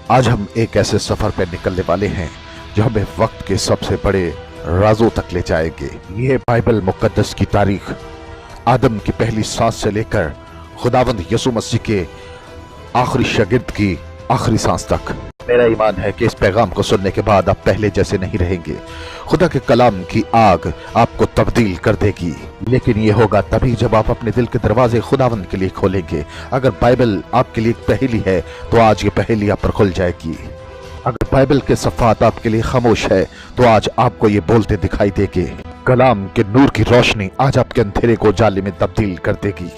آج ہم ایک ایسے سفر پہ نکلنے والے ہیں جو ہمیں وقت کے سب سے بڑے رازوں تک لے جائیں گے۔ یہ بائبل مقدس کی تاریخ آدم کی پہلی سانس سے لے کر خداوند یسوع مسیح کے آخری شاگرد کی آخری سانس تک۔ میرا ایمان ہے کہ اس پیغام کو سننے کے بعد آپ پہلے جیسے نہیں رہیں گے۔ خدا کے کلام کی آگ آپ کو تبدیل کر دے گی، لیکن یہ ہوگا تبھی جب آپ اپنے دل کے دروازے خداوند کے لیے کھولیں گے۔ اگر بائبل آپ کے لیے ایک پہیلی ہے تو آج یہ پہیلی آپ پر کھل جائے گی۔ اگر بائبل کے صفحات آپ کے لیے خاموش ہے تو آج آپ کو یہ بولتے دکھائی دے گے۔ کلام کے نور کی روشنی آج آپ کے اندھیرے کو اجالے میں تبدیل کر دے گی۔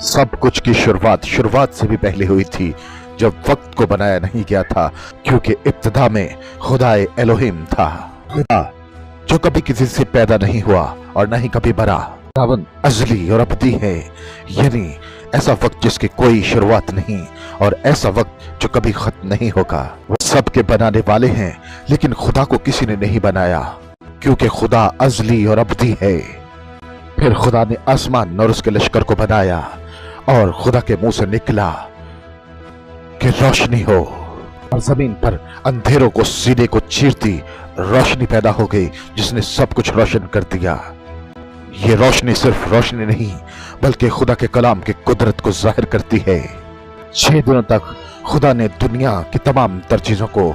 سب کچھ کی شروعات سے بھی پہلے ہوئی تھی، جب وقت کو بنایا نہیں گیا تھا، کیونکہ ابتدا میں خدائے الوہیم تھا، خدا جو کبھی کسی سے پیدا نہیں ہوا اور نہ ہی کبھی بنا، خداوند ازلی اور ابدی ہے، یعنی ایسا وقت جس کی کوئی شروعات نہیں اور ایسا وقت جو کبھی ختم نہیں ہوگا۔ وہ سب کے بنانے والے ہیں، لیکن خدا کو کسی نے نہیں بنایا، کیونکہ خدا ازلی اور ابدی ہے۔ پھر خدا نے آسمان اور اس کے لشکر کو بنایا، اور خدا کے منہ سے نکلا کہ روشنی ہو، اور زمین پر اندھیروں کو سینے کو چیرتی روشنی پیدا ہو گئی، جس نے سب کچھ روشن کر دیا۔ یہ روشنی صرف روشنی نہیں بلکہ خدا کے کلام کی قدرت کو ظاہر کرتی ہے۔ 6 دنوں تک خدا نے دنیا کی تمام تر چیزوں کو